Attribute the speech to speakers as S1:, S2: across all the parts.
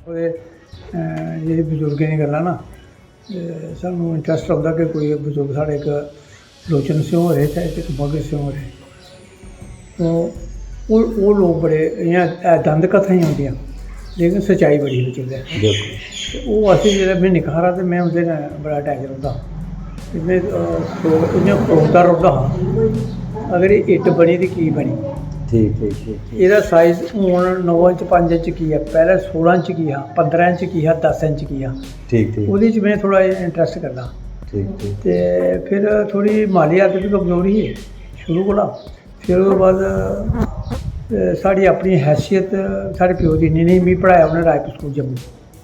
S1: ये बजुर्गें दी गल्लां ना सानूं इंटरस्ट आउंदा कि कोई बजुर्ग साढ़े एक लोचन सिंह होरे ते इक भगत सिंह होरे तो वो लोग बड़े इ'यां दंद कथां ही होंदियां लेकिन सच्चाई बड़ी बिच उं'दे ते ओह् असें जेल्लै में निक्का हारा ते मैं उं'दे नै बड़ा अटैच रौंह्दा हा ते में इ'यां खड़ोता रौंह्दा हा अगर एह् इट्ट बनी ते की बनी
S2: ठीक
S1: ਇਹਦਾ ਸਾਈਜ਼ ਹੁਣ 9 ਇੰਚ 5 ਇੰਚ ਕੀ ਹੈ ਪਹਿਲਾਂ 16 ਇੰਚ ਕੀ ਆ 15 ਇੰਚ ਕੀ ਆ 10 ਇੰਚ ਕੀ ਆ
S2: ठीक
S1: ਉਹਦੇ 'ਚ ਮੈਂ ਥੋੜਾ ਇੰਟਰਸਟ ਕਰਦਾ
S2: ठीक
S1: ਤੇ ਫਿਰ ਥੋੜੀ ਮਾਲੀ ਹਾਲਤ ਵੀ ਕਮਜ਼ੋਰੀ ਸੀ ਸ਼ੁਰੂ ਕੋਲਾ ਫਿਰ ਉਹਦੇ ਬਾਅਦ ਸਾਡੀ ਆਪਣੀ ਹੈਸੀਅਤ ਸਾਡੇ ਪਿਓ ਦੀ ਇੰਨੀ ਨਹੀਂ ਵੀ ਪੜ੍ਹਾਇਆ ਉਹਨੇ ਰਾਏਪੁਰ ਸਕੂਲ ਜੰਮੂ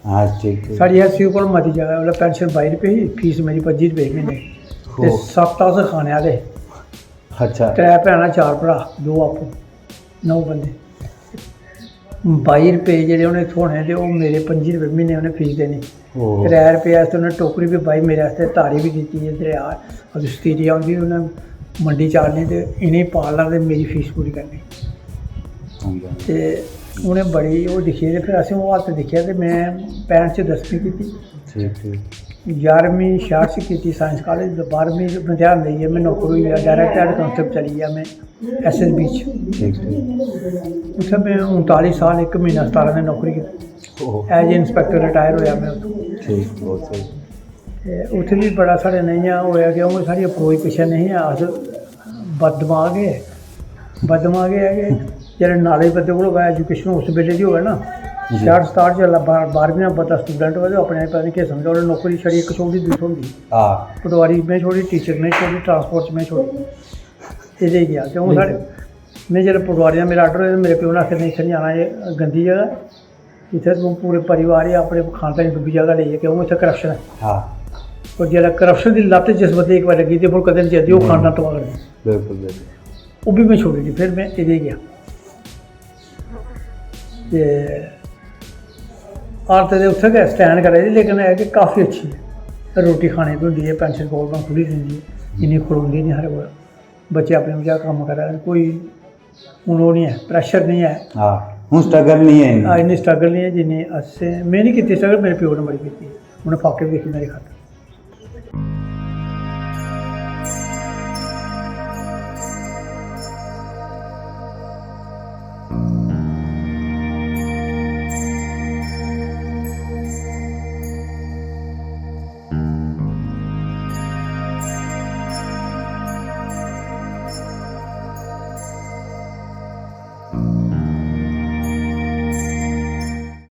S2: हाँ ठीक
S1: ਸਾਡੀ ਹੈਸੀਅਤ ਕੋਲ ਮਤੀ ਜਗ੍ਹਾ ਉਹਦਾ ਪੈਨਸ਼ਨ 22 ਰੁਪਏ ਸੀ ਫੀਸ ਮੇਰੀ 25 ਰੁਪਏ ਮਹੀਨੇ ਤੇ 7 ਖਾਣੇ ਵਾਲੇ
S2: अच्छा
S1: 3 ਭੈਣਾਂ 4 ਭਰਾ 2 ਆਪੋ 9 ਬੰਦੇ 22 ਰੁਪਏ ਜਿਹੜੇ ਉਹਨੇ ਥੋਣੇ ਤੇ ਉਹ ਮੇਰੇ 25 ਰੁਪਏ ਮਹੀਨੇ ਉਹਨੇ ਫੀਸ ਦੇਣੀ 3 ਰੁਪਏ ਵਾਸਤੇ ਉਹਨੇ ਟੋਕਰੀ ਵੀ ਪਾਈ ਮੇਰੇ ਵਾਸਤੇ ਧਾਰੀ ਵੀ ਦਿੱਤੀ ਹੈ ਦਰਿਆ ਉਹ ਸਤੀਰੀ ਆਉਂਦੀ ਉਹਨੇ ਮੰਡੀ ਚਾੜਨੀ ਤੇ ਇਹਨੇ ਪਾਲਣਾ ਤੇ ਮੇਰੀ ਫੀਸ ਪੂਰੀ ਕਰਨੀ ਤੇ ਉਹਨੇ ਬੜੀ ਉਹ ਦਿਖੀ ਤੇ ਫਿਰ ਅਸੀਂ ਉਹ ਹਾਲਤ ਦੇਖਿਆ ਤੇ ਮੈਂ 65 'ਚ 10ਵੀਂ ਕੀਤੀ
S2: ठीक
S1: 11ਵੀਂ 66 'ਚ ਕੀਤੀ ਸਾਇੰਸ ਕਾਲਜ 12ਵੀਂ ਇਮਤਿਹਾਨ ਲਈ ਮੈਂ ਨੌਕਰੀ ਹੋਈ ਡਾਇਰੈਕਟ ਹੈਡ ਕਾਂਸਟੇਬਲ ਚਲੀ ਗਿਆ ਮੈਂ SSB 'ਚ
S2: ठीक
S1: ਉੱਥੇ ਮੈਂ 39 ਸਾਲ 1 ਮਹੀਨਾ 17 ਦਿਨ ਨੌਕਰੀ ਕੀਤੀ ਐਜ ਇੰਸਪੈਕਟਰ ਰਿਟਾਇਰ ਹੋਇਆ ਮੈਂ ਉੱਥੋਂ
S2: ठीक बहुत सही
S1: ਤੇ ਉੱਥੇ ਵੀ ਬੜਾ ਸਾਡੇ ਨਹੀਂ ਆ ਹੋਇਆ ਕਿ ਉਹ ਸਾਡੀ ਅਪਰੋਚ ਪਿੱਛੇ ਨਹੀਂ ਆ ਅਸ ਬਦਮਾਗ ਹੈ ਕਿ ਜਿਹੜੇ ਨਾਲੇ ਬੰਦੇ ਕੋਲ ਐਜੂਕੇਸ਼ਨ ਉਸ ਵੇਲੇ ਦੀ ਹੋਵੇ ਨਾ 60-67 ਚ 12ਵੀਂ ਨੰਬਰ ਦਾ ਸਟੂਡੈਂਟ ਹੋਵੇ ਆਪਣੇ ਪਤਾ नहीं क्या समझा ਉਹਨੇ ਨੌਕਰੀ ਛੜੀ ਇੱਕ ਛੋਟੀ ਦੂਸਰੀ ਹੁੰਦੀ ਪਟਵਾਰੀ ਮੈਂ ਛੋੜੀ ਟੀਚਰ ਮੈਂ ਛੋੜੀ ਟਰਾਂਸਪੋਰਟ ਮੈਂ ਛੋੜੀ ਇਹਦੇ ਗਿਆ ਕਿਉਂ ਸਾਡੇ ਮੈਂ ਜਦੋਂ ਪਟਵਾਰੀ ਦਾ ਮੇਰਾ ਆਰਡਰ ਹੋਇਆ ਮੇਰੇ ਪਿਓ ਨੇ ਆਖਿਆ ਨਹੀਂ ਇੱਥੇ ਨਹੀਂ ਆਉਣਾ ਇਹ ਗੰਦੀ ਜਗ੍ਹਾ ਇੱਥੇ ਤੂੰ ਪੂਰੇ ਪਰਿਵਾਰ ਹੀ ਆਪਣੇ ਖਾਨਦਾਨ ਦੀ ਡੁੱਬੀ ਜਗ੍ਹਾ ਲਈ ਹੈ ਕਿਉਂ ਇੱਥੇ ਕਰਪਸ਼ਨ ਹੈ और जरा करप्शन की लत जिस बंदे एक बार लगी थी फिर कदम चाहती वो खाना तो कर
S2: बिल्कुल
S1: वो भी मैं छोड़ी थी फिर मैं इधे गया ते औरत दे उत्थे गै स्टैंड करा दी लेकिन है कि काफ़ी अच्छी है रोटी खाने की होंगी है पेंशन गौरमेंट खुली दिंदी है इन्नी खड़ोंदी नहीं सारे कोल बच्चे अपने बच्चा कम्म करा कोई हूँ वो नहीं है प्रैशर नहीं है
S2: हूँ स्ट्रगल नहीं है
S1: इन्नी स्ट्रगल नहीं है जिन्नी असें मैं नहीं की स्ट्रगल मेरे प्यो ने बड़ी की उन्हें फाके देखी मेरे खाते